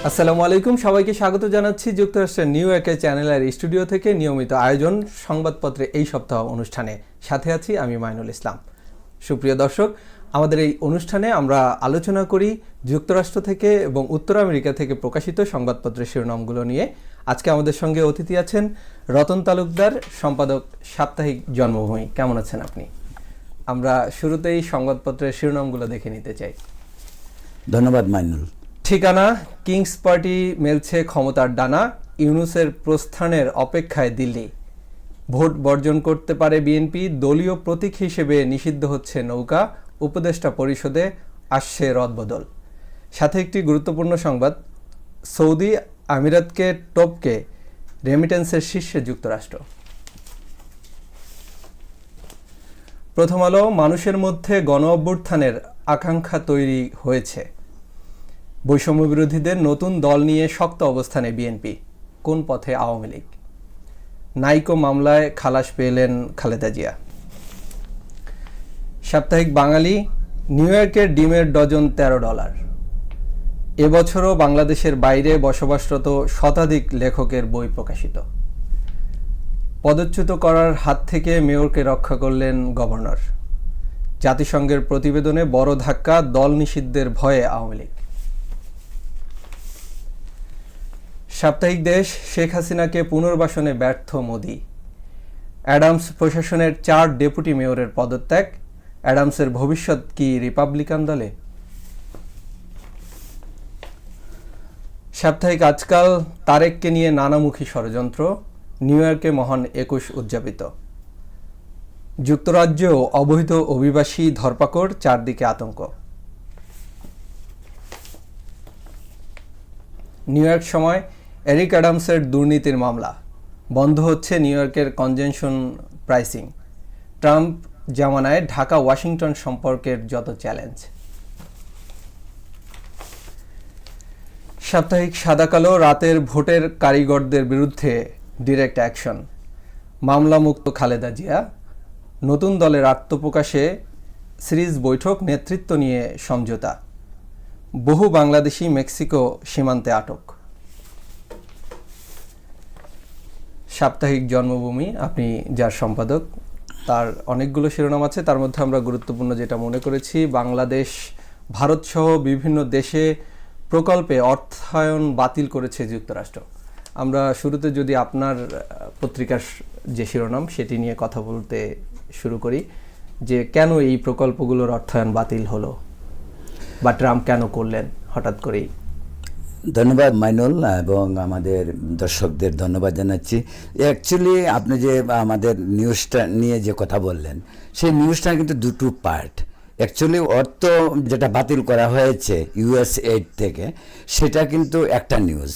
আসসালামু আলাইকুম, সবাইকে স্বাগত জানাচ্ছি যুক্তরাষ্ট্রের নিউ ইয়র্কের চ্যানেলের স্টুডিও থেকে নিয়মিত আয়োজন সংবাদপত্রে এই সপ্তাহ অনুষ্ঠানে। সাথে আছি আমি মাইনুল ইসলাম। সুপ্রিয় দর্শক, আমাদের এই অনুষ্ঠানে আমরা আলোচনা করি যুক্তরাষ্ট্র থেকে এবং উত্তর আমেরিকা থেকে প্রকাশিত সংবাদপত্রের শিরোনামগুলো নিয়ে। আজকে আমাদের সঙ্গে অতিথি আছেন রতন তালুকদার, সম্পাদক সাপ্তাহিক জন্মভূমি। কেমন আছেন আপনি? আমরা শুরুতেই সংবাদপত্রের শিরোনামগুলো দেখে নিতে চাই। ধন্যবাদ মাইনুল। ঠিকানা, কিংস পার্টি মেলছে ক্ষমতার ডানা, ইউনূসের প্রস্থানের অপেক্ষায় দিল্লি। ভোট বর্জন করতে পারে বিএনপি, দলীয় প্রতীক হিসেবে নিষিদ্ধ হচ্ছে নৌকা, উপদেষ্টা পরিষদে আসছে রদবদল। সাথে একটি গুরুত্বপূর্ণ সংবাদ, সৌদি আমিরাতকে টপকে রেমিটেন্সের শীর্ষে যুক্তরাষ্ট্র। প্রথম আলো, মানুষের মধ্যে গণ অভ্যুত্থানের আকাঙ্ক্ষা তৈরি হয়েছে, বৈষম্য বিরোধীদের নতুন দল নিয়ে শক্ত অবস্থানে বিএনপি, কোন পথে আওয়ামী লীগ। নাইকো মামলায় খালাস পেলেন খালেদা জিয়া। সাপ্তাহিক বাঙালি, নিউ ইয়র্কের ডিমের ডজন $13। এবছরও বাংলাদেশের বাইরে বসবাসরত শতাধিক লেখকের বই প্রকাশিত। পদচ্যুত করার হাত থেকে মেয়রকে রক্ষা করলেন গভর্নর। জাতিসংঘের প্রতিবেদনে বড় ধাক্কা, দল নিষিদ্ধের ভয়ে আওয়ামী লীগ। সাপ্তাহিক দেশ, শেখ হাসিনাকে পুনর্বাসনে ব্যর্থ মোদি। অ্যাডামস প্রশাসনের 4 ডেপুটি মেয়রের পদত্যাগ, অ্যাডামসের ভবিষ্যৎ কি রিপাবলিকান দলে? সাপ্তাহিক আজকাল, তারেককে নিয়ে নানামুখী ষড়যন্ত্র, নিউ ইয়র্কে মহান 21 উদযাপিত। যুক্তরাজ্যেও অবৈধ অভিবাসী ধরপাকড়, চারদিকে আতঙ্ক। নিউ ইয়র্ক সময়, এরিক অ্যাডামসের দুর্নীতির মামলা, বন্ধ হচ্ছে নিউ ইয়র্কের কনজেনশন প্রাইসিং। ট্রাম্প জামানায় ঢাকা ওয়াশিংটন সম্পর্কের যত চ্যালেঞ্জ। সাপ্তাহিক সাদা কালো, রাতের ভোটের কারিগরদের বিরুদ্ধে ডিরেক্ট অ্যাকশন, মামলামুক্ত খালেদা জিয়া। নতুন দলের আত্মপ্রকাশে সিরিজ বৈঠক, নেতৃত্ব নিয়ে সমঝোতা। বহু বাংলাদেশি মেক্সিকো সীমান্তে আটক। সাপ্তাহিক জন্মভূমি, আপনি যার সম্পাদক, তার অনেকগুলো শিরোনাম আছে। তার মধ্যে আমরা গুরুত্বপূর্ণ যেটা মনে করেছি, বাংলাদেশ ভারতসহ বিভিন্ন দেশে প্রকল্পে অর্থায়ন বাতিল করেছে যুক্তরাষ্ট্র। আমরা শুরুতে যদি আপনার পত্রিকার যে শিরোনাম সেটি নিয়ে কথা বলতে শুরু করি, যে কেন এই প্রকল্পগুলোর অর্থায়ন বাতিল হলো বা ট্রাম্প কেন করলেন হঠাৎ করেই? ধন্যবাদ মাইনুল, এবং আমাদের দর্শকদের ধন্যবাদ জানাচ্ছি। অ্যাকচুয়ালি আপনি যে আমাদের নিউজটা নিয়ে যে কথা বললেন, সেই নিউজটা কিন্তু দুটো পার্ট। অ্যাকচুয়ালি অর্থ যেটা বাতিল করা হয়েছে ইউএসএইড থেকে, সেটা কিন্তু একটা নিউজ।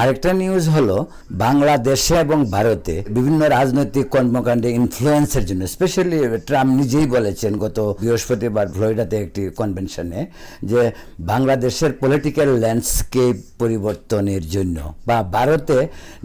আরেকটা নিউজ হলো বাংলাদেশে এবং ভারতে বিভিন্ন রাজনৈতিক কর্মকাণ্ডে ইনফ্লুয়েন্সের জন্য, স্পেশালি ট্রাম্প নিজেই বলেছেন গত বৃহস্পতিবার ফ্লোরিডাতে একটি কনভেনশনে, যে বাংলাদেশের পলিটিক্যাল ল্যান্ডস্কেপ পরিবর্তনের জন্য বা ভারতে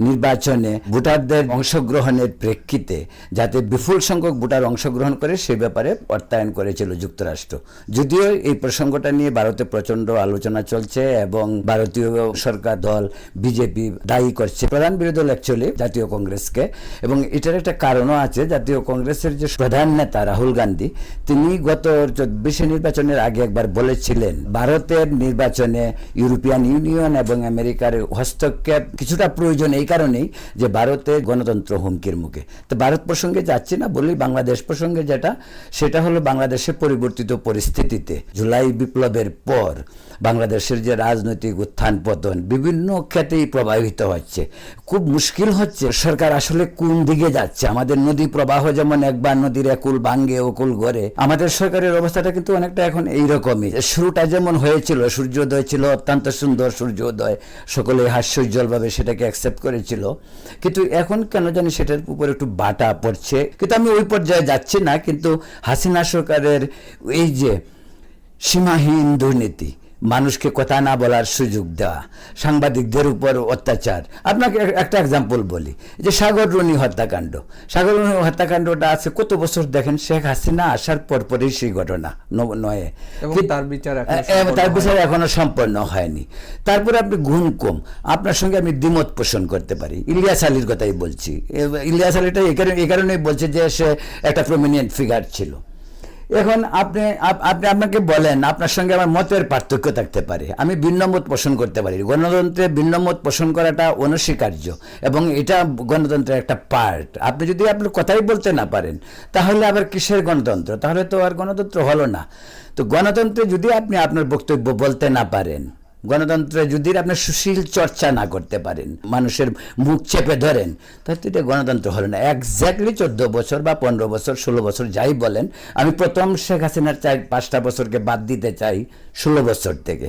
নির্বাচনে ভোটারদের অংশগ্রহণের প্রেক্ষিতে যাতে বিপুল সংখ্যক ভোটার অংশগ্রহণ করে সে ব্যাপারে অর্থায়ন করেছিল যুক্তরাষ্ট্র। যদিও এই প্রসঙ্গটা নিয়ে ভারতে প্রচণ্ড আলোচনা চলছে এবং ভারতীয় সরকার দল বিজেপি দায়ী করছে প্রধান বিরোধী দল অ্যাকচুয়ালি জাতীয় কংগ্রেসকে, এবং এটার একটা কারণও আছে। জাতীয় কংগ্রেসের যে প্রধান নেতা রাহুল গান্ধী, তিনি গত 24 নির্বাচনের আগে একবার বলেছিলেন ভারতের নির্বাচনে ইউরোপিয়ান ইউনিয়ন এবং আমেরিকার হস্তক্ষেপ কিছুটা প্রয়োজন, এই কারণেই যে ভারতে গণতন্ত্র হুমকির মুখে। তো ভারত প্রসঙ্গে যাচ্ছি না, বলি বাংলাদেশ প্রসঙ্গে যেটা, সেটা হলো বাংলাদেশের পরিবর্তিত পরিস্থিতিতে জুলাই বিপ্লবের পর বাংলাদেশের যে রাজনৈতিক উত্থান পতন বিভিন্ন ক্ষেত্রেই প্রভাবিত হচ্ছে। খুব মুশকিল হচ্ছে সরকার আসলে কোন দিকে যাচ্ছে। আমাদের নদী প্রবাহ যেমন একবার নদীর একুল ভাঙ্গে ওকুল গড়ে, আমাদের সরকারের অবস্থাটা কিন্তু অনেকটা এখন এইরকমই। শুরুটা যেমন হয়েছিল, সূর্যোদয় ছিল অত্যন্ত সুন্দর সূর্যোদয়, সকলে হাস্যোজ্জ্বলভাবে সেটাকে অ্যাকসেপ্ট করেছিল, কিন্তু এখন কেন জানি সেটার উপর একটু বাটা পড়ছে। কিন্তু আমি ওই পর্যায়ে যাচ্ছি না, কিন্তু হাসিনা সরকারের এই যে সীমাহীন দুর্নীতি, মানুষকে কথা না বলার সুযোগ দেওয়া, সাংবাদিকদের উপর অত্যাচার। আপনাকে একটা এক্সাম্পল বলি, যে সাগররুনি হত্যাকাণ্ড। সাগররুনি হত্যাকাণ্ডটা আছে কত বছর, দেখেন শেখ হাসিনা আসার পরপরই সেই ঘটনা নয়, এবং তার বিচার তার বিচার এখনো সম্পন্ন হয়নি। তারপরে আপনি গুণ কম, আপনার সঙ্গে আমি দ্বিমত পোষণ করতে পারি, ইলিয়াস আলীর কথাই বলছি। ইলিয়াস আলীটা এই কারণেই বলছে যে সে একটা প্রমিনেন্ট ফিগার ছিল। এখন আপনি আপনাকে বলেন, আপনার সঙ্গে আমার মতের পার্থক্য থাকতে পারে, আমি ভিন্নমত পোষণ করতে পারি। গণতন্ত্রে ভিন্নমত পোষণ করাটা অনস্বীকার্য এবং এটা গণতন্ত্রের একটা পার্ট। আপনি যদি আপনার কথাই বলতে না পারেন, তাহলে আবার কিসের গণতন্ত্র? তাহলে তো আর গণতন্ত্র হলো না। তো গণতন্ত্রে যদি আপনি আপনার বক্তব্য বলতে না পারেন, গণতন্ত্রে যদি আপনি সুশীল চর্চা না করতে পারেন, মানুষের মুখ চেপে ধরেন, তাহলে তো এটা গণতন্ত্র হলো না। এক্স্যাক্টলি 14 বছর বা 15 বছর 16 বছর যাই বলেন, আমি প্রথম শেখ হাসিনার 4-5টা বছরকে বাদ দিতে চাই 16 বছর থেকে।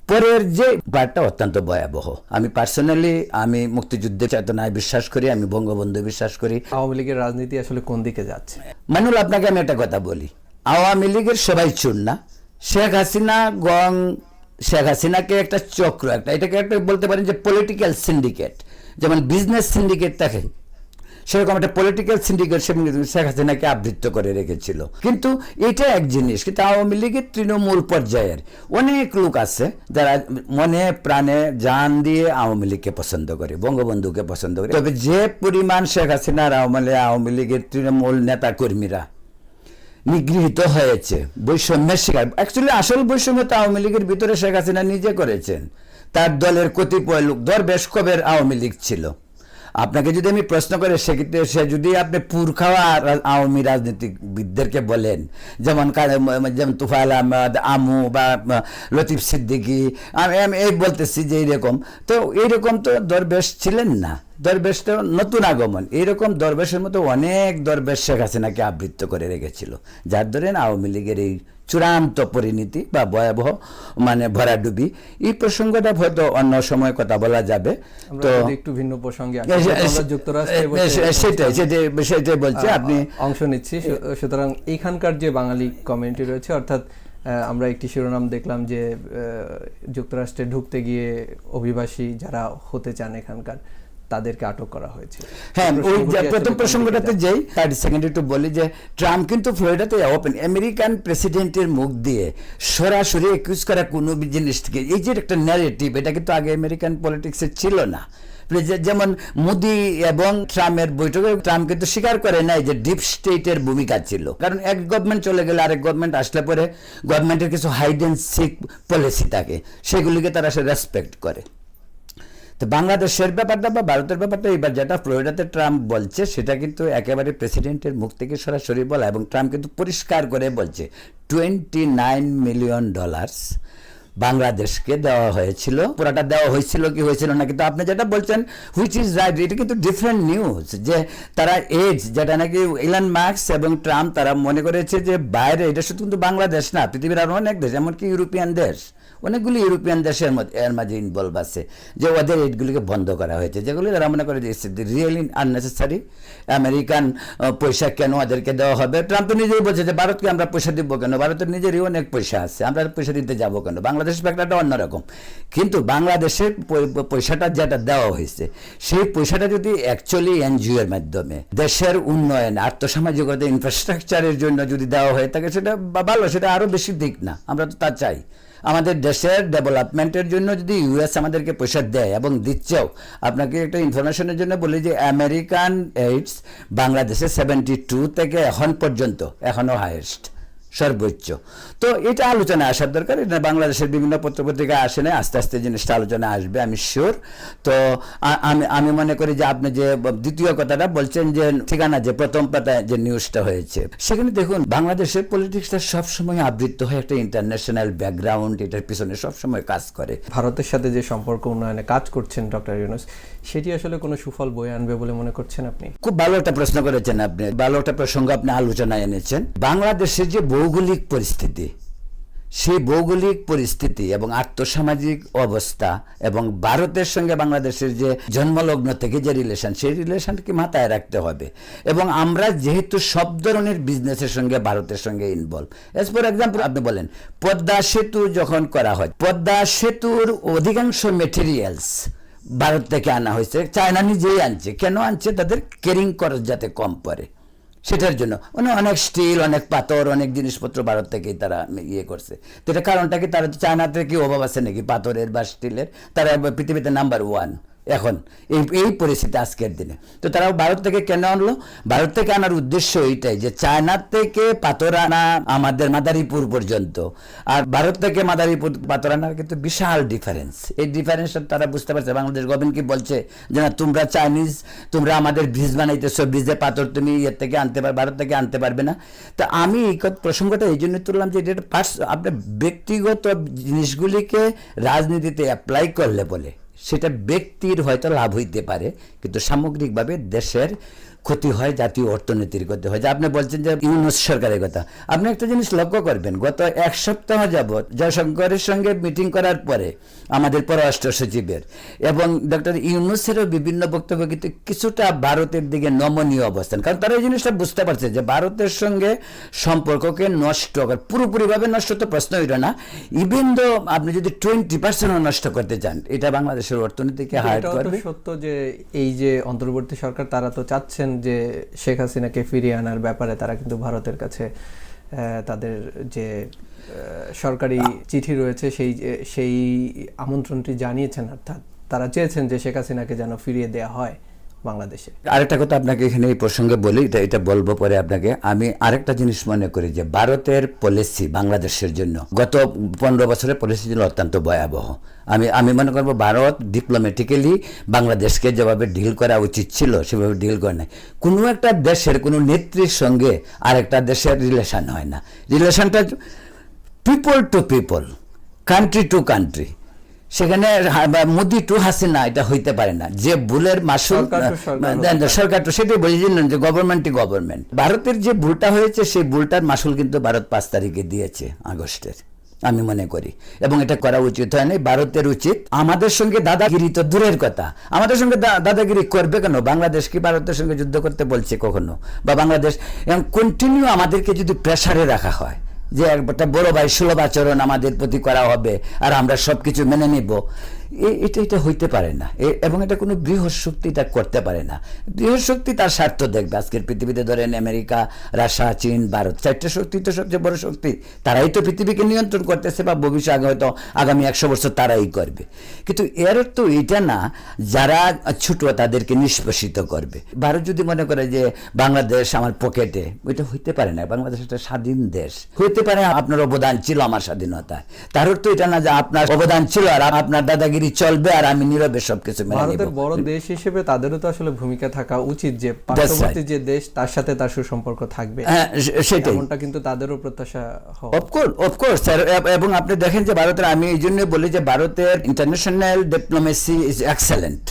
পরের যে পার্টটা অত্যন্ত ভয়াবহ। আমি পার্সোনালি আমি মুক্তিযুদ্ধের চেতনায় বিশ্বাস করি, আমি বঙ্গবন্ধু বিশ্বাস করি। আওয়ামী লীগের রাজনীতি আসলে কোন দিকে যাচ্ছে? মানুল, আপনাকে আমি একটা কথা বলি, আওয়ামী লীগের সবাই চুর না। শেখ হাসিনাকে একটা চক্র, এটাকে একটা বলতে পারেন যে পলিটিক্যাল সিন্ডিকেট, যেমন বিজনেস সিন্ডিকেট থাকে, সেরকম একটা পলিটিক্যাল সিন্ডিকেট শেখ হাসিনাকে আবৃত্ত করে রেখেছিল। কিন্তু এটা এক জিনিস, কিন্তু আওয়ামী লীগের তৃণমূল পর্যায়ের অনেক লোক আছে যারা মনে প্রাণে জান দিয়ে আওয়ামী লীগকে পছন্দ করে, বঙ্গবন্ধুকে পছন্দ করে। তবে যে পরিমাণ শেখ হাসিনার আওয়ামী লীগের তৃণমূল নেতা কর্মীরা নিগৃহীত হয়েছে, বৈষম্যের শিকার। অ্যাকচুয়ালি আসল বৈষম্য তো আওয়ামী লীগের ভিতরে শেখ হাসিনা নিজে করেছেন। তার দলের কতিপয় লোক, বেশ কবের আওয়ামী লীগ ছিল। আপনাকে যদি আমি প্রশ্ন করে, সেক্ষেত্রে সে যদি আপনি পুরখাওয়া আওয়ামী রাজনীতিবিদদেরকে বলেন, যেমন তুফাইল আহমেদ, আমু বা লতিফ সিদ্দিকী, আমি এই বলতেছি যে এইরকম, তো এইরকম তো দরবেশ ছিলেন না। দরবেশ তো নতুন আগমন। এইরকম দরবেশের মতো অনেক দরবেশ শেখ হাসিনাকে আবৃত্ত করে রেখেছিল, যার ধরেন আওয়ামী লীগের এই চূড়ান্ত পরিণতি বা ভয়াবহ ভরাডুবি। এই প্রসঙ্গটা হয়তো অন্য সময় কথা বলা যাবে। তো একটু ভিন্ন প্রসঙ্গে সেটাই বলছি, আপনি অংশ নিচ্ছি। সুতরাং এইখানকার যে বাঙালি কমিউনিটি রয়েছে, অর্থাৎ আমরা একটি শিরোনাম দেখলাম যে যুক্তরাষ্ট্রে ঢুকতে গিয়ে অভিবাসী যারা হতে চান এখানকার, তাদেরকে আটক করা হয়েছে। হ্যাঁ, ওই প্রথম প্রসঙ্গটাতে যেই 30 সেকেন্ড একটু বলি যে ট্রাম্প কিন্তু ফ্লোরিডাতে ওপেন আমেরিকান প্রেসিডেন্টের মুখ দিয়ে সরাসরি একিউজ করা কোনো জিনিস থেকে, এই যে একটা ন্যারেটিভ, এটা কিন্তু আগে আমেরিকান পলিটিক্সে ছিল না। যেমন মোদি এবং ট্রাম্পের বৈঠকে ট্রাম্প কিন্তু স্বীকার করে নাই যে ডিপ স্টেটের ভূমিকা ছিল, কারণ এক গভর্নমেন্ট চলে গেলে আরেক গভর্নমেন্ট আসলে পরে গভর্নমেন্টের কিছু হাইড অ্যান্ড সিক পলিসি থাকে, সেগুলিকে তারা রেসপেক্ট করে। তো বাংলাদেশের ব্যাপারটা বা ভারতের ব্যাপারটা এবার যেটা ফ্লোরিডাতে ট্রাম্প বলছে, সেটা কিন্তু একেবারে প্রেসিডেন্টের মুখ থেকে সরাসরি বলা, এবং ট্রাম্প কিন্তু পরিষ্কার করে বলছে $29 মিলিয়ন বাংলাদেশকে দেওয়া হয়েছিল। পুরাটা দেওয়া হয়েছিল কি হয়েছিল না, কিন্তু আপনি যেটা বলছেন হুইচ ইজ রাইট, এটা কিন্তু ডিফারেন্ট নিউজ। যে তারা যেটা নাকি ইলন মাস্ক এবং ট্রাম্প তারা মনে করেছে যে বাইরে, এটা শুধু কিন্তু বাংলাদেশ না, পৃথিবীর আরো অনেক দেশ, এমনকি ইউরোপিয়ান দেশ, অনেকগুলি ইউরোপিয়ান দেশের এর মাঝে ইনভলভ আছে, যে ওদের এইগুলিকে বন্ধ করা হয়েছে, যেগুলি তারা মনে করে যে রিয়েলি আননেসেসারি। আমেরিকান পয়সা কেন ওদেরকে দেওয়া হবে? ট্রাম্প তো নিজেই বলছে যে ভারতকে আমরা পয়সা দিব কেন, ভারতের নিজেরই অনেক পয়সা আছে, আমরা পয়সা দিতে যাবো কেন? বাংলাদেশের ব্যাপারটা অন্যরকম। কিন্তু বাংলাদেশের পয়সাটা যেটা দেওয়া হয়েছে, সেই পয়সাটা যদি অ্যাকচুয়ালি এনজিও এর মাধ্যমে দেশের উন্নয়ন, আর্থসামাজিকতা, ইনফ্রাস্ট্রাকচারের জন্য যদি দেওয়া হয়ে থাকে, সেটা ভালো, সেটা আরো বেশি দিক না, আমরা তো তা চাই। আমাদের দেশের ডেভেলপমেন্টের জন্য যদি ইউএস আমাদেরকে পয়সা দেয় এবং দিচ্ছেও, আপনাকে একটা ইনফরমেশনের জন্য বলি যে আমেরিকান এইডস বাংলাদেশে 72 থেকে এখন পর্যন্ত এখনো হাইয়েস্ট, সর্বোচ্চ। তো এটা আলোচনায় আসার দরকার। এটা বাংলাদেশের বিভিন্ন পত্রপত্রিকা আসে না, আস্তে আস্তে জিনিসটা আলোচনা আসবে, আমি শিওর। তো আমি মনে করি যে আপনি যে দ্বিতীয় কথাটা বলছেন যে ঠিকানা, যে প্রথম পাতায় যে নিউজটা হয়েছে, সেখানে দেখুন বাংলাদেশের পলিটিক্সটা সবসময় আবৃত্ত হয় একটা ইন্টারন্যাশনাল ব্যাকগ্রাউন্ড, এটার পিছনে সবসময় কাজ করে। ভারতের সাথে যে সম্পর্ক উন্নয়নে কাজ করছেন ডক্টর ইউনূস, সেটি আসলে কোনো সুফল বয়ে আনবে বলে মনে করছেন আপনি? খুব ভালো একটা প্রশ্ন করেছেন আপনি, ভালো একটা প্রসঙ্গ আপনি আলোচনায় এনেছেন। বাংলাদেশের যে ভৌগোলিক পরিস্থিতি, সেই ভৌগোলিক পরিস্থিতি এবং আর্থসামাজিক অবস্থা এবং ভারতের সঙ্গে বাংলাদেশের যে জন্মলগ্ন থেকে যে রিলেশন, সেই রিলেশনকে মাথায় রাখতে হবে। এবং আমরা যেহেতু সব ধরনের বিজনেসের সঙ্গে ভারতের সঙ্গে ইনভলভ, এজ ফর এক্সাম্পল আপনি বলেন পদ্মা সেতু যখন করা হয়, পদ্মা সেতুর অধিকাংশ মেটেরিয়ালস ভারত থেকে আনা হয়েছে, চায়না নিজেই আনছে। কেন আনছে? তাদের ক্যারিং খরচ যাতে কম পড়ে সেটার জন্য। অনেক স্টিল, অনেক পাথর, অনেক জিনিসপত্র ভারত থেকেই তারা ইয়ে করছে। তো এটা কারণটা কি? তারা চায়নাতে কি অভাব আছে নাকি পাথরের বা স্টিলের? তারা পৃথিবীতে নাম্বার 1 এখন এই পরিস্থিতি আজকের দিনে। তো তারা ভারত থেকে কেন আনলো? ভারত থেকে আনার উদ্দেশ্য এইটাই যে চায়না থেকে পাথর আনা আমাদের মাদারীপুর পর্যন্ত, আর ভারত থেকে মাদারীপুর পাথর আনার কিন্তু বিশাল ডিফারেন্স। এই ডিফারেন্সটা তারা বুঝতে পারছে। বাংলাদেশ গভর্নমেন্ট কি বলছে যে না, তোমরা চাইনিজ, তোমরা আমাদের ব্রিজ বানাইতেছো, ব্রিজে পাথর তুমি ইয়ের থেকে আনতে পারবে, ভারত থেকে আনতে পারবে না। তা আমি এই প্রসঙ্গটা এই জন্য তুললাম যে এটা আপনার ব্যক্তিগত জিনিসগুলিকে রাজনীতিতে অ্যাপ্লাই করলে বলে সেটা ব্যক্তির হয়তো লাভ হইতে পারে, কিন্তু সামগ্রিকভাবে দেশের ক্ষতি হয়, জাতীয় অর্থনীতির ক্ষতি হয়। যে আপনি বলছেন যে ইউনূস সরকারের কথা, আপনি একটা জিনিস লক্ষ্য করবেন, গত 1 সপ্তাহ যাবৎ জয়শঙ্করের সঙ্গে মিটিং করার পরে আমাদের পররাষ্ট্র সচিবের এবং ডক্টর ইউনূসেরও বিভিন্ন বক্তব্য কিন্তু কিছুটা ভারতের দিকে নমনীয় অবস্থান। কারণ তারা এই জিনিসটা বুঝতে পারছে যে ভারতের সঙ্গে সম্পর্ককে নষ্ট করে, পুরোপুরিভাবে নষ্ট তো প্রশ্ন হইল না, ইভেন দো আপনি যদি 20% নষ্ট করতে চান, এটা বাংলাদেশের অর্থনীতিকে হার্ট করবে। সত্য যে এই যে অন্তর্বর্তী সরকার, তারা তো চাচ্ছেন যে শেখ হাসিনাকে ফিরিয়ে আনার ব্যাপারে তারা কিন্তু ভারতের কাছে তাদের যে সরকারি চিঠি রয়েছে সেই আমন্ত্রণটি জানিয়েছেন। অর্থাৎ তারা চেয়েছেন যে শেখ হাসিনাকে যেন ফিরিয়ে দেওয়া হয় বাংলাদেশে। আরেকটা কথা আপনাকে এখানে এই প্রসঙ্গে বলি, এটা বলবো পরে আপনাকে। আমি আরেকটা জিনিস মনে করি যে ভারতের পলিসি বাংলাদেশের জন্য গত 15 বছরের পলিসি ছিল অত্যন্ত ভয়াবহ। আমি মনে করবো ভারত ডিপ্লোম্যাটিক্যালি বাংলাদেশকে যেভাবে ডিল করা উচিত ছিল সেভাবে ডিল করে নাই। কোনো একটা দেশের কোনো নেত্রীর সঙ্গে আরেকটা দেশের রিলেশন হয় না, রিলেশনটা people to people, country to country. সেখানে মোদি টু হাসিনা এটা হইতে পারে না। যে ভুলের মাসুল সরকার তো সেটাই বলেছিলেন যে গভর্নমেন্ট টু গভর্নমেন্ট। ভারতের যে ভুলটা হয়েছে সেই ভুলটার মাসুল কিন্তু ভারত 5 তারিখে দিয়েছে আগস্টের, আমি মনে করি। এবং এটা করা উচিত হয় না। ভারতের উচিত আমাদের সঙ্গে দাদাগিরি তো দূরের কথা, আমাদের সঙ্গে দাদাগিরি করবে কেন? বাংলাদেশ কি ভারতের সঙ্গে যুদ্ধ করতে বলছে কখনো? বা বাংলাদেশ এবং কন্টিনিউ আমাদেরকে যদি প্রেসারে রাখা হয় যে একটা বড় ভাই সুলভ আচরণ আমাদের প্রতি করা হবে আর আমরা সবকিছু মেনে নিব, এটা হইতে পারে না। এবং এটা কোনো বৃহৎ শক্তি এটা করতে পারে না। বৃহৎ শক্তি তার স্বার্থ দেখবে। আজকের পৃথিবীতে ধরেন আমেরিকা, রাশিয়া, চীন, ভারত, 4টে শক্তি তো সবচেয়ে বড় শক্তি। তারাই তো পৃথিবীকে নিয়ন্ত্রণ করতেছে বা ভবিষ্যতে হয়তো আগামী 100 বছর তারাই করবে। কিন্তু এর তো এটা না যারা ছোট তাদেরকে নিষ্পেষিত করবে। ভারত যদি মনে করে যে বাংলাদেশ আমার পকেটে, ওইটা হইতে পারে না। বাংলাদেশ একটা স্বাধীন দেশ, হইতে পারে আপনার অবদান ছিল আমার স্বাধীনতায়। তার অর্থ এটা না যে আপনার অবদান ছিল আর আপনার দাদাগিরি চলবে আর আমি নীরবে সবকিছু মেনে নিব। ভারতের বড় দেশ হিসেবে তাদেরও তো আসলে ভূমিকা থাকা উচিত যে পার্শ্ববর্তী যে দেশ তার সাথে তার সুসম্পর্ক থাকবে। সেটাই, এমনটা কিন্তু তাদেরও প্রত্যাশা হয়। Of course sir. এবং আপনি দেখেন যে ভারতের, আমি এই জন্য বলি যে ভারতের international diplomacy is excellent.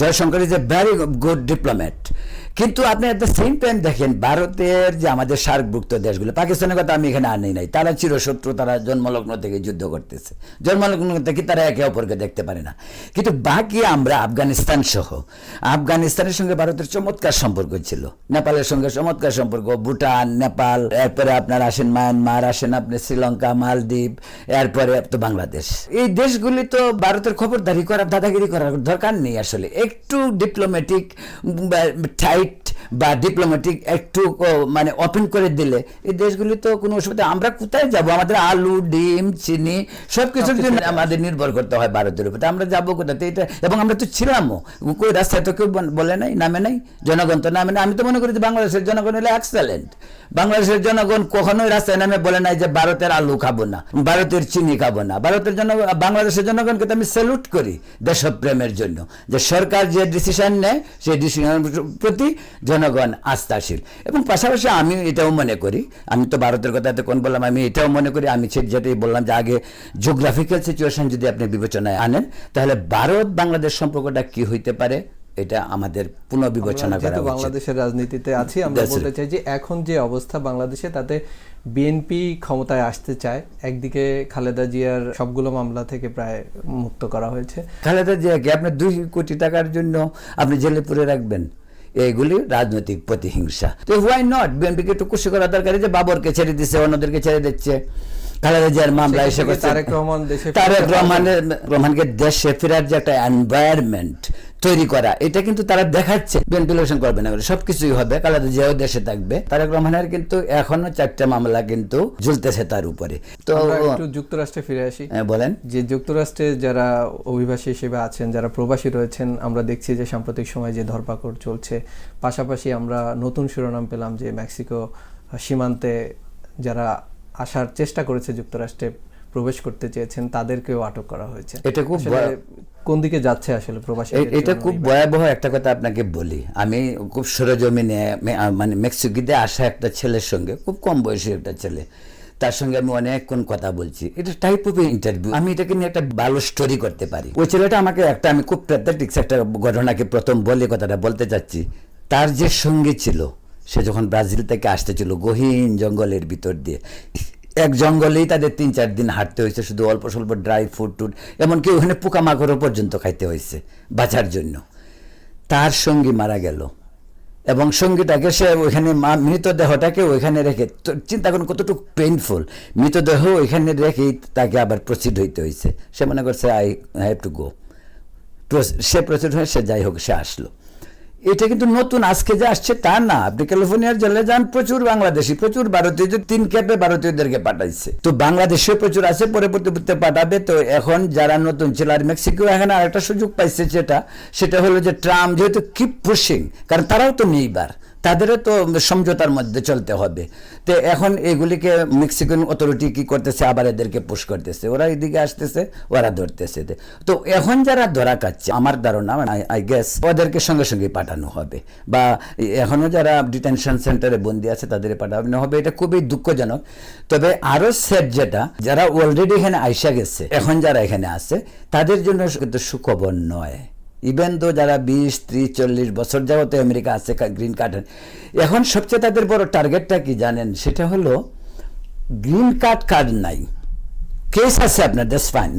Jaishankar is a very good diplomat. কিন্তু আপনি এট দ্য সেম টাইম দেখেন ভারতের যে আমাদের সার্কভুক্ত দেশগুলো, পাকিস্তানের কথা আমি এখানে আনি নাই, তারা চিরশত্রু, তারা জন্মলগ্ন থেকে যুদ্ধ করতেছে, জন্মলগ্ন থেকে তারা একে অপরকে দেখতে পারে না। কিন্তু বাকি আমরা আফগানিস্তান সহ, আফগানিস্তানের সঙ্গে ভারতের চমৎকার সম্পর্ক ছিল, নেপালের সঙ্গে চমৎকার সম্পর্ক, ভুটান, নেপাল, এরপরে আপনার আসেন মায়ানমার, আসেন আপনি শ্রীলঙ্কা, মালদ্বীপ, এরপরে তো বাংলাদেশ। এই দেশগুলি তো ভারতের খবরদারি করার, দাদাগিরি করার দরকার নেই আসলে। একটু ডিপ্লোম্যাটিক বা ডিপ্লোম্যাটিক একটু মানে ওপেন করে দিলে এই দেশগুলি তো কোনো অসুবিধা। আমরা কোথায় যাব? আমাদের আলু, ডিম, চিনি সবকিছুর জন্য আমাদের নির্ভর করতে হয় ভারতের উপর। আমরা যাবো কোথাতে? এটা, এবং আমরা তো ছিলামও, কই রাস্তায় তো কেউ বলে নাই, নামে নাই, জনগণ তো নামে না। আমি তো মনে করি যে বাংলাদেশের জনগণ হলে এক্সেলেন্ট। বাংলাদেশের জনগণ কখনোই রাস্তায় নামে বলে নাই যে ভারতের আলু খাবো না, ভারতের চিনি খাবো না। ভারতের জনগণ, বাংলাদেশের জনগণকে তো আমি স্যালুট করি দেশপ্রেমের জন্য, যে সরকার যে ডিসিশন নেয় সেই ডিসিশনের প্রতি জনগণ আস্থাশীল। এবং পাশাপাশি আমি এটাও মনে করি, আমি তো ভারতের কথা কোন বললাম, আমি এটাও মনে করি, আমি যেটাই বললাম যে আগে জিওগ্রাফিক্যাল সিচুয়েশন যদি আপনি বিবেচনায় আনেন, তাহলে ভারত বাংলাদেশ সম্পর্কটা কি হইতে পারে এটা আমাদের পুনর্বিবেচনা করা যেহেতু উচিত। বাংলাদেশের রাজনীতিতে আছি, আমরা That's বলতে চাই যে এখন যে অবস্থা বাংলাদেশে, তাতে বিএনপি ক্ষমতায় আসতে চায়। একদিকে খালেদা জিয়ার সবগুলো মামলা থেকে প্রায় মুক্ত করা হয়েছে। খালেদা জিয়াকে আপনি 2 কোটি টাকার জন্য আপনি জেলে পুরে রাখবেন, এইগুলি রাজনৈতিক প্রতিহিংসা। তো হোয়াই নট, বিএনপিকে একটু খুশি করা দরকার যে বাবরকে ছেড়ে দিচ্ছে, অন্যদেরকে ছেড়ে দিচ্ছে, খালেদা জিয়ার মামলা এসে করছে। তারেক রহমানকে দেশে ফেরার যে একটা এনভায়রনমেন্ট তৈরি করা, এটা কিন্তু তারা দেখাচ্ছে। বিএনপি ইলেকশন করবে না, সবকিছুই হবে, খালেদা জিয়াও দেশে থাকবে। তারেক রহমানের কিন্তু এখনো 4টা মামলা কিন্তু ঝুলতেছে তার উপরে। তো একটু যুক্তরাষ্ট্রে ফিরে আসি। বলেন, যে যুক্তরাষ্ট্রে যারা অভিবাসী হিসেবে আছেন, যারা প্রবাসী রয়েছেন, আমরা দেখছি যে সাম্প্রতিক সময়ে যে ধরপাকড় চলছে, পাশাপাশি আমরা নতুন শিরোনাম পেলাম যে মেক্সিকো সীমান্তে যারা আসার চেষ্টা করেছে, যুক্তরাষ্ট্রে প্রবেশ করতে চেয়েছেন, তাদেরকেও আটক করা হয়েছে। এটা খুব কোন দিকে যাচ্ছে আসলে প্রবাসী? এটা খুব ভয়াবহ একটা কথা আপনাকে বলি। আমি খুব সরেজমিনে মানে মেক্সিকোতে আসা একটা ছেলের সঙ্গে, খুব কম বয়সী একটা ছেলে, তার সঙ্গে আমি অনেকক্ষণ কথা বলছি। এটা টাইপ অফ ইন্টারভিউ, আমি এটাকে নিয়ে একটা ভালো স্টোরি করতে পারি। ওই ছেলেটা আমাকে আমি খুব প্যাথেটিক্স একটা ঘটনাকে প্রথম বলে কথাটা বলতে চাচ্ছি। তার যে সঙ্গী ছিল, সে যখন ব্রাজিল থেকে আসতেছিল গহীন জঙ্গলের ভিতর দিয়ে, এক জঙ্গলেই তাদের 3-4 দিন হাঁটতে হয়েছে, শুধু অল্প স্বল্প ড্রাই ফুড এমনকি ওখানে পোকামাকড়ও পর্যন্ত খাইতে হয়েছে বাঁচার জন্য। তার সঙ্গী মারা গেল এবং সঙ্গীটাকে সে ওইখানে মৃতদেহটাকে ওইখানে রেখে, চিন্তা করুন কতটুকু পেইনফুল, মৃতদেহ ওইখানে রেখেই তাকে আবার প্রসিড হইতে হয়েছে। সে মনে করছে I have to go, say proceed হয়ে সে যাই হোক সে আসলো। এটা কিন্তু নতুন আজকে যে আসছে তা না। আপনি ক্যালিফোর্নিয়ার জেলে যান, প্রচুর বাংলাদেশি, প্রচুর ভারতীয়, 3 ক্যাপে ভারতীয়দেরকে পাঠাইছে। তো বাংলাদেশেও প্রচুর আছে, পরবর্তীতে পাঠাবে। তো এখন যারা নতুন ছিল, আর মেক্সিকো এখানে আরেকটা সুযোগ পাইছে, সেটা হলো যে ট্রাম্প যেহেতু কিপ পুশিং, কারণ তারাও তো নেইবার, তাদেরও তো সমঝোতার মধ্যে চলতে হবে। তো এখন এগুলিকে মেক্সিকান অথরিটি কি করতেছে, আবার এদেরকে পুশ করতেছে, ওরা এদিকে আসতেছে, ওরা ধরতেছে। তো এখন যারা ধরা খাচ্ছে, আমার ধারণা আই গেস ওদেরকে সঙ্গে সঙ্গে পাঠানো হবে, বা এখনো যারা ডিটেনশন সেন্টারে বন্দি আছে তাদের পাঠানো হবে। এটা খুবই দুঃখজনক। তবে আরো সেট যেটা, যারা অলরেডি এখানে আইসা গেছে, এখন যারা এখানে আছে তাদের জন্য কিন্তু সুখবর নয়। ইভেন তো যারা 20, 30, 40 বছর যাবত আমেরিকা আছে গ্রিন কার্ড, এখন সবচেয়ে তাদের বড় টার্গেটটা কি জানেন? সেটা হলো গ্রিন কার্ড নাই, কেস আছে আপনার, দ্যাটস ফাইন,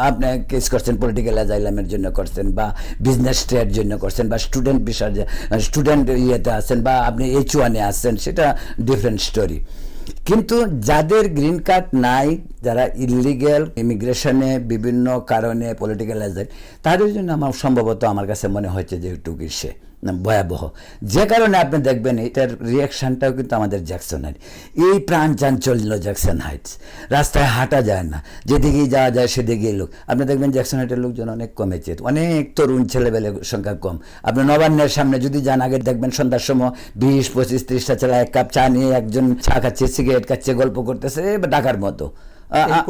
আপনি কেস করছেন পলিটিক্যাল অ্যাজাইলামের জন্য করছেন, বা বিজনেস ট্রেড জন্য করছেন, বা স্টুডেন্ট বিষয়, স্টুডেন্ট ইয়েতে আছেন, বা আপনি H1-এ আসছেন, সেটা ডিফারেন্ট স্টোরি। কিন্তু যাদের গ্রিন কার্ড নাই, যারা ইলিগ্যাল ইমিগ্রেশনে বিভিন্ন কারণে পলিটিক্যাল অ্যাজাইল, তাদের জন্য সম্ভবত আমার কাছে মনে হচ্ছে যে একটু সে ভয়াবহ। যে কারণে আপনি দেখবেন এটার রিয়াকশানটাও কিন্তু আমাদের জ্যাকসনের, এই প্রাণ চাঞ্চল্য জ্যাকসন হাইটস, রাস্তায় হাঁটা যায় না, যেদিকেই যাওয়া যায় সেদিকেই লোক। আপনি দেখবেন জ্যাকসন হাইটের লোকজন অনেক কমেছে, অনেক তরুণ ছেলেবেলে সংখ্যা কম। আপনি নবান্নের সামনে যদি যান, আগে দেখবেন সন্ধ্যার সময় 20, 25, 30টা ছেলে 1 কাপ চা নিয়ে, একজন চা খাচ্ছে, সিগারেট খাচ্ছে, গল্প করতেছে, ঢাকার মতো।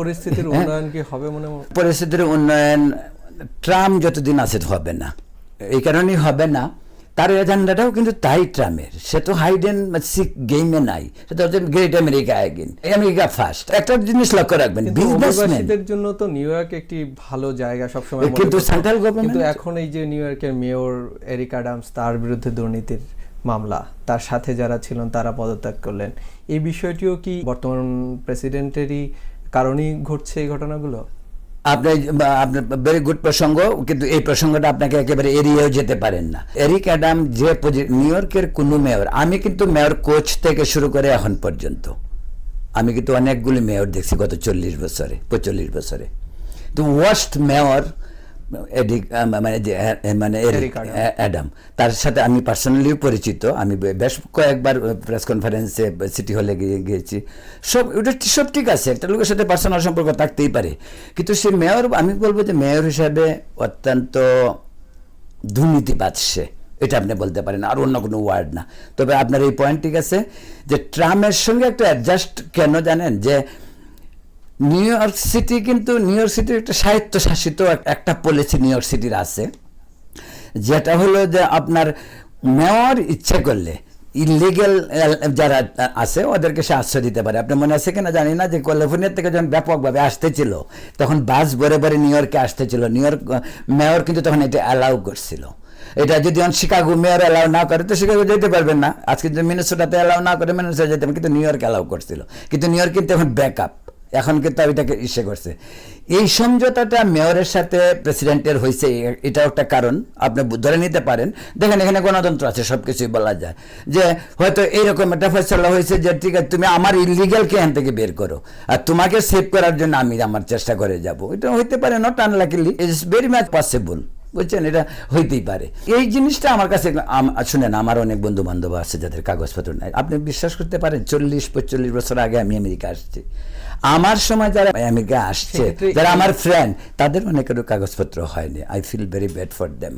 পরিস্থিতির উন্নয়ন কি হবে মনে হয়? পরিস্থিতির উন্নয়ন ট্রাম্প যতদিন আছে হবে না। এই কারণেই হবে না, তার এজেন্ডাটাও কিন্তু তাই ট্রাম্পের। সে তো হাইড এন্ড সিক গেমে নাই, সেটা হচ্ছে great America again, America first. একটা জিনিস লক্ষ্য রাখবেন, বিজনেসম্যানদের জন্য তো নিউ ইয়র্ক একটি ভালো জায়গা সবসময়, কিন্তু সেন্ট্রাল গভর্নমেন্ট, কিন্তু এখন এই যে নিউ ইয়র্কের মেয়র এরিক অ্যাডামস, তার বিরুদ্ধে দুর্নীতির মামলা, তার সাথে যারা ছিলেন তারা পদত্যাগ করলেন, এই বিষয়টিও কি বর্তমান প্রেসিডেন্টেরই কারণেই ঘটছে এই ঘটনাগুলো? আপনার ভেরি গুড প্রসঙ্গ, কিন্তু এই প্রসঙ্গটা আপনাকে একেবারে এড়িয়েও যেতে পারেন না। এরিক অ্যাডাম যে নিউ ইয়র্কের কোনো মেয়র, আমি কিন্তু মেয়র কোচ থেকে শুরু করে এখন পর্যন্ত আমি কিন্তু অনেকগুলি মেয়র দেখছি গত 40 বছরে, 45 বছরে। তো ওয়ার্স্ট মেয়র এরিক অ্যাডাম, তার সাথে আমি পার্সোনালিও পরিচিত। আমি বেশ কয়েকবার প্রেস কনফারেন্সে সিটি হলে গিয়েছি। সব ঠিক আছে, একটা লোকের সাথে পার্সোনাল সম্পর্ক থাকতেই পারে, কিন্তু সে মেয়র, আমি বলবো যে মেয়র হিসাবে অত্যন্ত দুর্নীতিবাদ সে, এটা আপনি বলতে পারেন, আর অন্য কোনো ওয়ার্ড না। তবে আপনার এই পয়েন্ট ঠিক আছে যে ট্রাম্পের সঙ্গে একটা অ্যাডজাস্ট কেন জানেন, যে নিউ ইয়র্ক সিটি কিন্তু নিউ ইয়র্ক সিটির একটা স্বায়ত্তশাসিত একটা পলিসি নিউ ইয়র্ক সিটির আছে, যেটা হলো যে আপনার মেয়র ইচ্ছে করলে ইলিগেল যারা আছে ওদেরকে সে আশ্রয় দিতে পারে। আপনার মনে আছে কিনা জানি না, যে ক্যালিফোর্নিয়া থেকে যখন ব্যাপকভাবে আসতেছিল, তখন বাস ভরে ভরে নিউ ইয়র্কে আসতেছিল, নিউ ইয়র্ক মেয়র কিন্তু তখন এটা অ্যালাউ করছিল। এটা যদি শিকাগো মেয়র অ্যালাউ না করে তো শিকাগো যেতে পারবেন না। আজকে যদি মিনেসোটাতে অ্যালাউ না করে মিনেসোটা যেতে পারেন, কিন্তু নিউ ইয়র্ক অ্যালাউ করছিল, কিন্তু নিউ ইয়র্ক কিন্তু এখন ব্যাকআপ, এখন কিন্তু এটাকে ইসে করছে। এই সমঝোতাটা মেয়রের সাথে প্রেসিডেন্টের হয়েছে, এটাও একটা কারণ আপনি ধরে নিতে পারেন। দেখেন এখানে গণতন্ত্র আছে, সব কিছুই বলা যায়, যে হয়তো এইরকম একটা ফয়সালা হয়েছে যে ঠিক আছে তুমি আমার ইলিগালকে এখান থেকে বের করো, আর তোমাকে সেভ করার জন্য আমি আমার চেষ্টা করে যাব। এটা হইতে পারে, not unluckily, it's very much possible, বুঝছেন, এটা হইতেই পারে। এই জিনিসটা আমার কাছে শুনেন, আমার অনেক বন্ধু বান্ধব আছে যাদের কাগজপত্র নাই। আপনি বিশ্বাস করতে পারেন 40-45 বছর আগে আমি আমেরিকা আসছি, আমার সময় যারা আমেরিকা আসছে, যারা আমার ফ্রেন্ড, তাদের অনেকেরও কাগজপত্র হয়নি। I feel very bad for them.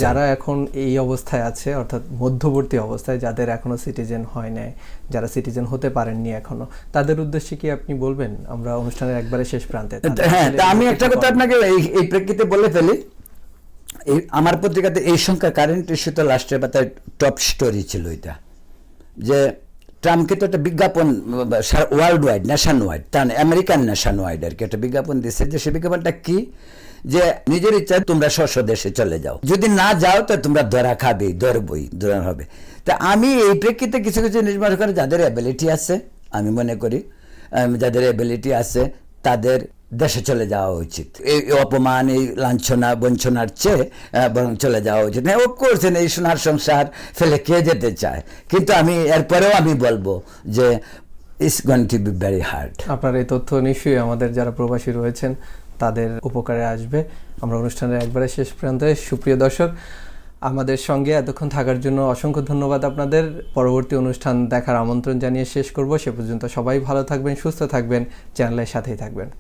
যারা এখন এই অবস্থায় আছে, অর্থাৎ মধ্যবর্তী অবস্থায়, যাদের এখনো সিটিজেন হয় নাই, যারা সিটিজেন হতে পারেননি এখনো, তাদের উদ্দেশ্যে কি আপনি বলবেন? আমরা অনুষ্ঠানের একবারে শেষ প্রান্তে। হ্যাঁ, তা আমি একটা কথা আপনাকে এই প্রেক্ষিতে বলে ফেলি। আমার পত্রিকাতে এই সংখ্যা কারেন্ট ইস্যুতে লাস্টের পাতায় টপ স্টোরি ছিল এটা, যে ট্রাম্পকে তো একটা বিজ্ঞাপন ওয়ার্ল্ড ওয়াইড, ন্যাশন ওয়াইড, তার আমেরিকান ন্যাশন ওয়াইড আর কি একটা বিজ্ঞাপন দিচ্ছে, যে সে বিজ্ঞাপনটা কি, যে নিজের ইচ্ছায় তোমরা দেশে চলে যাও, যদি না যাও তো তোমরা ধরা খাবে, ধরা হবে। তা আমি এই প্রেক্ষিতে কিছু কিছু নির্ভর করে যাদের অ্যাবিলিটি আছে, আমি মনে করি যাদের অ্যাবিলিটি আছে তাদের দেশে চলে যাওয়া উচিত। এই অপমান, এই লাঞ্ছনা বঞ্চনার চেয়ে বরং চলে যাওয়া উচিত। হ্যাঁ, ও করছেন, এই সোনার সংসার ফেলে কে যেতে চায়, কিন্তু আমি এরপরেও আমি বলবো যে it's going to be very hard. আপনার এই তথ্য নিশ্চয়ই আমাদের যারা প্রবাসী রয়েছেন তাদের উপকারে আসবে। আমরা অনুষ্ঠানের একবারে শেষ প্রান্তে। সুপ্রিয় দর্শক, আমাদের সঙ্গে এতক্ষণ থাকার জন্য অসংখ্য ধন্যবাদ আপনাদের। পরবর্তী অনুষ্ঠান দেখার আমন্ত্রণ জানিয়ে শেষ করব। সে পর্যন্ত সবাই ভালো থাকবেন, সুস্থ থাকবেন, চ্যানেলের সাথেই থাকবেন।